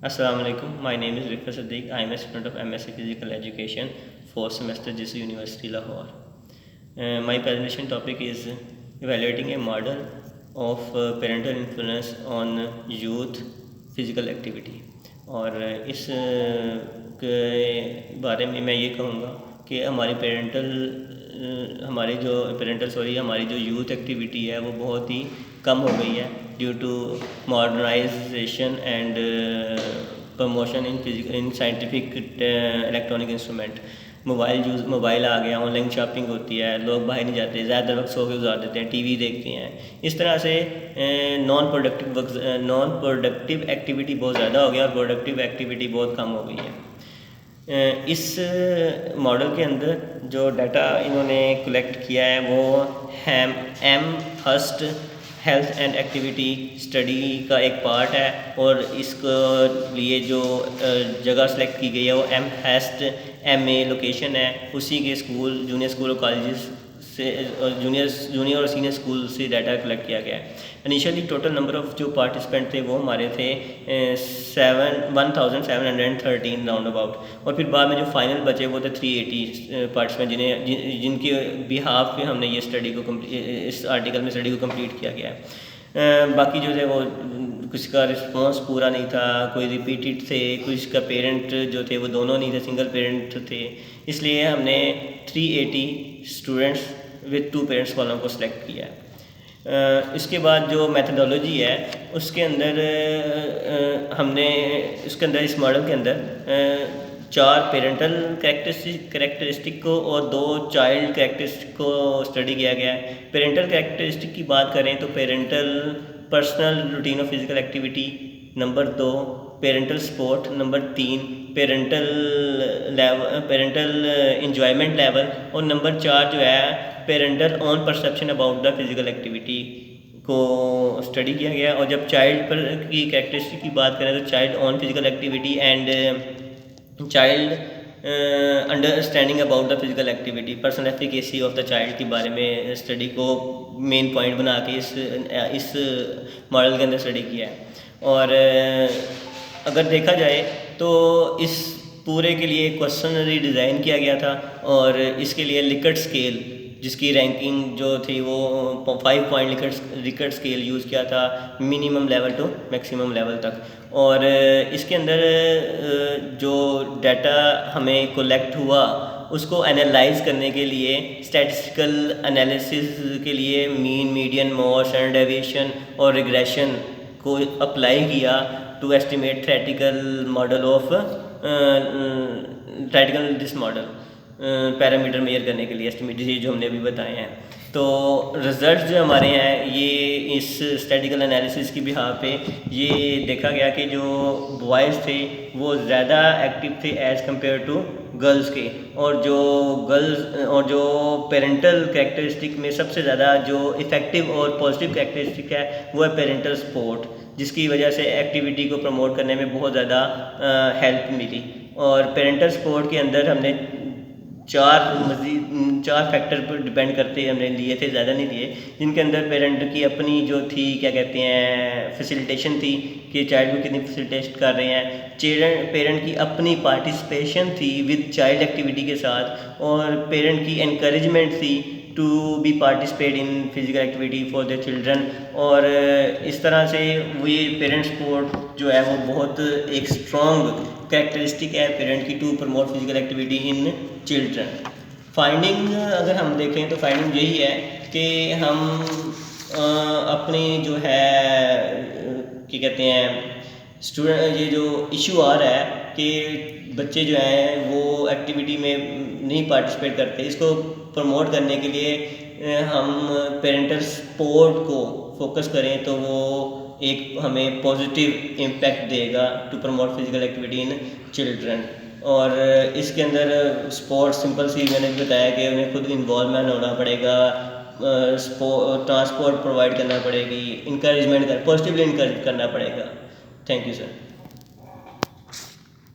Assalamu alaikum. My name is Rifat Siddiq. I am a student of MSc Physical Education, 4th semester, JSU University, Lahore. My presentation topic is evaluating a model of parental influence on youth physical activity. और इस के बारे में मैं ये कहूँगा कि हमारी जो यूथ एक्टिविटी है वो बहुत ही कम हो गई है due to modernisation and promotion in scientific electronic instrument. Mobile आ गया, ऑनलाइन शॉपिंग होती है, लोग बाहर नहीं जाते, ज़्यादातर वक्त सो के गुजार देते हैं, टीवी देखते हैं। इस तरह से नॉन प्रोडक्टिव एक्टिविटी बहुत ज़्यादा हो गया और प्रोडक्टिव एक्टिविटी बहुत कम हो गई है। इस मॉडल के अंदर जो डाटा इन्होंने कलेक्ट किया है वो Amherst health and activity study का एक पार्ट है और इसके लिए जो जगह सेलेक्ट की गई है वो एमहर्स्ट MA लोकेशन है, उसी के स्कूल, जूनियर स्कूल और कॉलेजेस से जूनियर और सीनियर स्कूल से डाटा कलेक्ट किया गया है। इनिशियली टोटल नंबर ऑफ़ जो पार्टिसिपेंट थे वो हमारे थे 1713 राउंड अबाउट, और फिर बाद में जो फाइनल बचे वो थे 380 पार्टिसिपेंट जिनके बिहाफ पे हमने ये स्टडी को इस आर्टिकल में स्टडी को कंप्लीट किया गया है। बाकी जो थे वो किसी का रिस्पांस पूरा नहीं था, कोई रिपीटेड थे, कुछ का पेरेंट जो थे वो दोनों नहीं थे, सिंगल पेरेंट थे। इसलिए हमने 380 स्टूडेंट्स विद 2 पेरेंट्स वालों को सिलेक्ट किया है। इसके बाद जो मेथडोलॉजी है उसके अंदर इस मॉडल के अंदर 4 पेरेंटल कैरेक्टरिस्टिक को और 2 चाइल्ड कैरेक्टरिस्टिक को स्टडी किया गया है। पेरेंटल कैरेक्टरिस्टिक की बात करें तो parental personal routine of physical activity, number 2 parental support, number 3 parental enjoyment level, और नंबर 4 जो है parental on perception about the physical activity को स्टडी किया गया। और जब चाइल्ड पर की कैरेक्टरिस्टिक की बात करें तो child on physical activity and child understanding about the physical activity, personal efficacy of the child के बारे में स्टडी को मेन पॉइंट बना के इस मॉडल के अंदर स्टडी किया है। और अगर देखा जाए तो इस पूरे के लिए क्वेश्चनरी डिज़ाइन किया गया था और इसके लिए लिकर्ट स्केल जिसकी रैंकिंग जो थी वो 5 पॉइंट लिकर्ट स्केल यूज़ किया था, minimum level to maximum level तक। और इसके अंदर जो डाटा हमें कलेक्ट हुआ उसको एनालाइज करने के लिए स्टैटिस्टिकल एनालिसिस के लिए mean, median, mode, standard deviation और रिग्रेशन को अप्लाई किया to estimate this model parameter measure करने के लिए एस्टिमेट जो हमने अभी बताए हैं। तो रिज़ल्ट जो हमारे हैं ये इस स्टैटिकल एनालिसिस की बिहाफ पे ये देखा गया कि जो बॉयज़ थे वो ज़्यादा एक्टिव थे एज़ कम्पेयर टू गर्ल्स के, और जो पेरेंटल कैरेक्टरिस्टिक में सबसे ज़्यादा जो इफ़ेक्टिव और पॉजिटिव कैरेक्टरिस्टिक है वो है पेरेंटल सपोर्ट, जिसकी वजह से एक्टिविटी को प्रमोट करने में बहुत ज़्यादा हेल्प मिली। और पेरेंटल सपोर्ट के अंदर हमने 4 फैक्टर पर डिपेंड करते हमने लिए थे, ज़्यादा नहीं लिए, जिनके अंदर पेरेंट की अपनी जो थी क्या कहते हैं फैसिलिटेशन थी कि चाइल्ड को कितनी फैसिलिटेट कर रहे हैं, पेरेंट की अपनी पार्टिसिपेशन थी विद चाइल्ड एक्टिविटी के साथ, और पेरेंट की एनकरेजमेंट थी to be participate in physical activity for their children. और इस तरह से वो पेरेंट सपोर्ट जो है वो बहुत एक स्ट्रॉन्ग कैरेक्टरिस्टिक है पेरेंट की to promote physical activity in children. Finding अगर हम देखें तो फाइंडिंग यही है कि हम अपनी जो है क्या कहते हैं स्टूडेंट ये जो इशू आ रहा है कि बच्चे जो हैं वो एक्टिविटी में नहीं पार्टिसिपेट करते, इसको प्रमोट करने के लिए हम पेरेंटल सपोर्ट को फोकस करें तो वो एक हमें पॉजिटिव इम्पैक्ट देगा to promote physical activity in children. और इसके अंदर स्पोर्ट्स सिंपल सी मैंने बताया कि उन्हें खुद इन्वॉल्वमेंट होना पड़ेगा, ट्रांसपोर्ट प्रोवाइड करना पड़ेगी, पॉजिटिवली इनकरेज करना पड़ेगा। Thank you sir.